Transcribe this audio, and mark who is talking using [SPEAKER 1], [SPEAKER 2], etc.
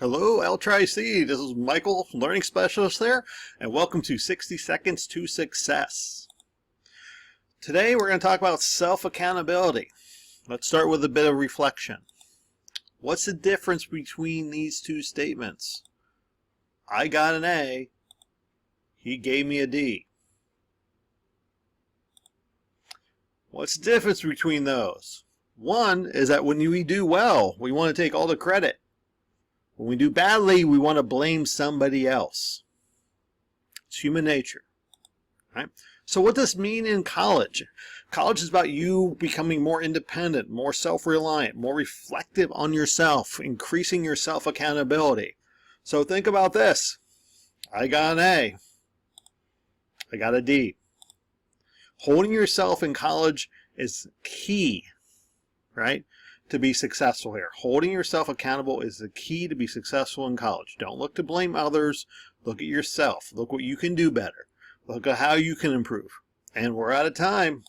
[SPEAKER 1] Hello, LCCC. This is Michael, Learning Specialist there, and welcome to 60 Seconds to Success. Today we're going to talk about self-accountability. Let's start with a bit of reflection. What's the difference between these two statements? I got an A, he gave me a D. What's the difference between those? One is that when we do well, we want to take all the credit. When we do badly, we want to blame somebody else. It's human nature. Right? So what does this mean in college? College is about you becoming more independent, more self-reliant, more reflective on yourself, increasing your self-accountability. So think about this. I got an A. I got a D. Holding yourself in college is key, right? To be successful here. Holding yourself accountable is the key to be successful in college. Don't look to blame others. Look at yourself. Look what you can do better. Look at how you can improve. And we're out of time.